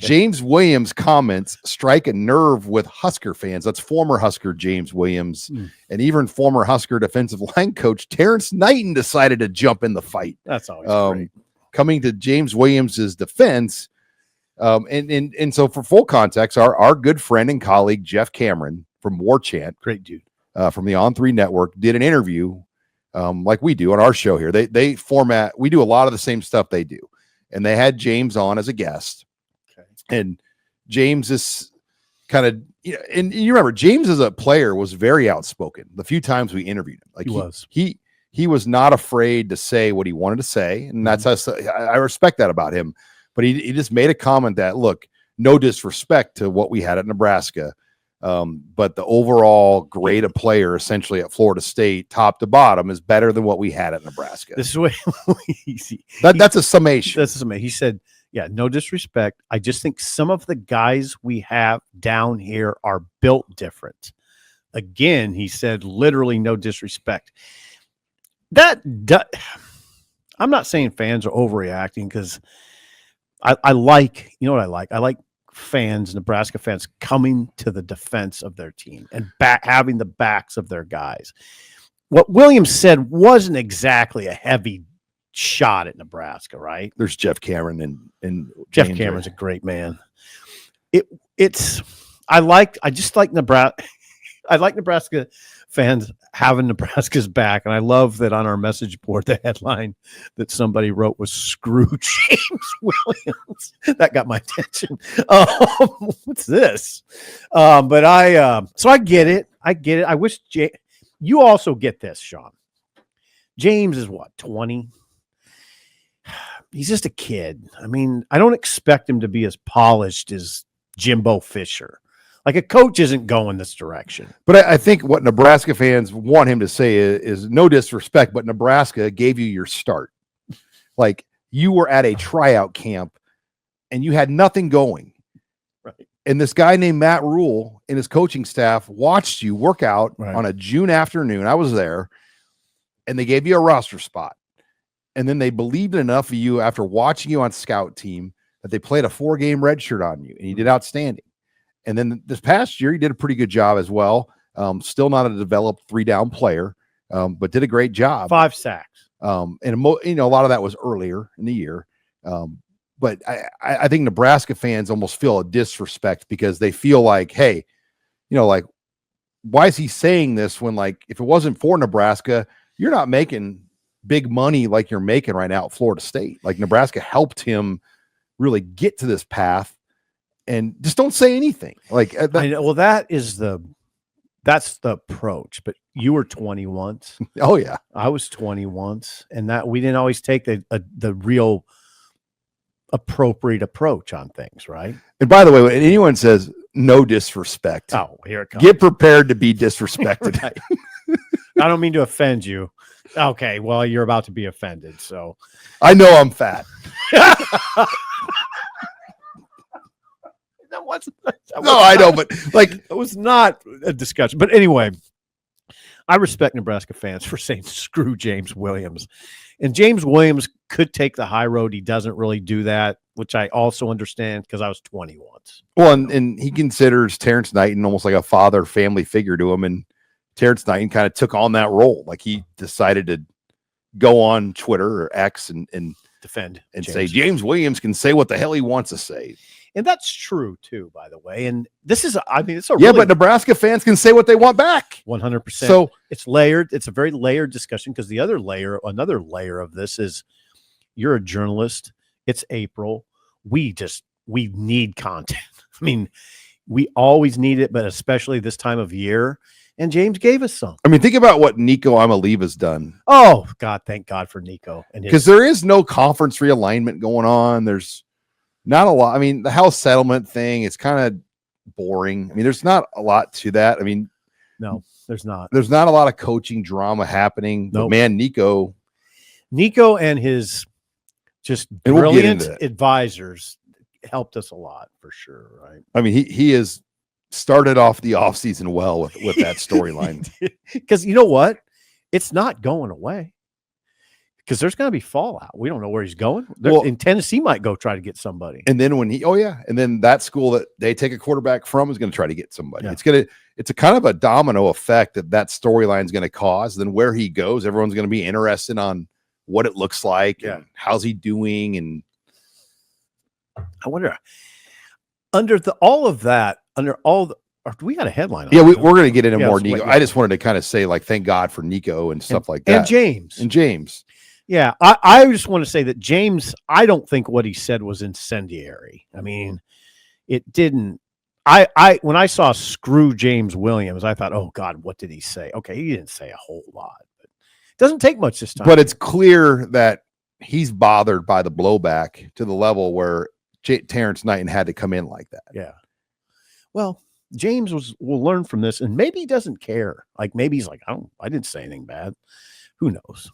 James Williams' comments strike a nerve with Husker fans. That's former Husker James Williams, and even former Husker defensive line coach Terrence Knighton decided to jump in the fight. That's always great. Coming to James Williams' defense, and so for full context, our good friend and colleague Jeff Cameron from War Chant, great dude, from the On3 Network, did an interview like we do on our show here. They format, we do a lot of the same stuff they do, and they had James on as a guest. And James is kind of, and you remember James as a player was very outspoken. The few times we interviewed him, like he was not afraid to say what he wanted to say, and that's us. I respect that about him. But he just made a comment that, look, no disrespect to what we had at Nebraska, but the overall grade of player essentially at Florida State, top to bottom, is better than what we had at Nebraska. This is what that's a summation. That's a summation. He said, yeah, no disrespect. I just think some of the guys we have down here are built different. Again, he said, literally no disrespect. I'm not saying fans are overreacting, because I like, you know what I like? I like fans, Nebraska fans, coming to the defense of their team and having the backs of their guys. What Williams said wasn't exactly a heavy shot at Nebraska, right? There's Jeff Cameron and Jeff Cameron's a great man. I just like Nebraska. I like Nebraska fans having Nebraska's back, and I love that on our message board the headline that somebody wrote was "Screw James Williams." That got my attention. What's this? But I get it. I wish you also get this, Sean. James is what, 20? He's just a kid. I mean, I don't expect him to be as polished as Jimbo Fisher. Like, a coach isn't going this direction. But I think what Nebraska fans want him to say is no disrespect, but Nebraska gave you your start. Like, you were at a tryout camp and you had nothing going. Right. And this guy named Matt Rule and his coaching staff watched you work out on a June afternoon. I was there, and they gave you a roster spot. And then they believed enough of you after watching you on scout team that they played a 4-game red shirt on you, and you did outstanding. And then this past year, he did a pretty good job as well. Still not a developed 3-down player, but did a great job. 5 sacks. And a lot of that was earlier in the year. But I think Nebraska fans almost feel a disrespect because they feel like, hey, like, why is he saying this when, like, if it wasn't for Nebraska, you're not making big money like you're making right now at Florida State. Like, Nebraska helped him really get to this path. And just don't say anything. Like, I know, well, that's the approach. But you were 20 once. Oh yeah, I was 20 once, and that we didn't always take the real appropriate approach on things, right? And by the way, when anyone says no disrespect, oh, here it comes. Get prepared to be disrespected. Right. I don't mean to offend you. Okay, well, you're about to be offended, so I know I'm fat. No, I know, but like, it was not a discussion. But anyway, I respect Nebraska fans for saying screw James Williams. And James Williams could take the high road. He doesn't really do that, which I also understand because I was 20 once. Well, and he considers Terrence Knighton almost like a father family figure to him. And Terrence Knighton kind of took on that role. Like, he decided to go on Twitter or X and defend and say James Williams can say what the hell he wants to say. And that's true too, by the way. And this is, I mean, it's a but Nebraska fans can say what they want back. 100%. So it's layered. It's a very layered discussion because another layer of this is you're a journalist. It's April. We need content. I mean, we always need it, but especially this time of year. And James gave us some. I mean, think about what Nico Amaliva's done. Oh God, thank God for Nico. And because there is no conference realignment going on. There's not a lot. I mean, the house settlement thing, it's kind of boring. I mean, there's not a lot to that. I mean, no, there's not. There's not a lot of coaching drama happening. No, nope. Man, Nico and his just brilliant advisors helped us a lot for sure, right? I mean, he has started off the offseason well with that storyline. Because you know what? It's not going away. because there's going to be fallout. We don't know where he's going. Well, In Tennessee might go try to get somebody. And then and then that school that they take a quarterback from is going to try to get somebody. Yeah. It's a kind of a domino effect that storyline is going to cause. Then where he goes, everyone's going to be interested on what it looks like and how's he doing. And I wonder, we got a headline. Yeah, we're going to get into more Nico. I just wanted to kind of say, like, thank God for Nico and stuff like that. And James. Yeah, I just want to say that James, I don't think what he said was incendiary. I mean, it didn't. When I saw screw James Williams, I thought, oh God, what did he say? Okay, he didn't say a whole lot. But it doesn't take much this time. But it's clear that he's bothered by the blowback to the level where Terrence Knighton had to come in like that. Yeah. Well, James will learn from this, and maybe he doesn't care. Like maybe he's like, I didn't say anything bad. Who knows?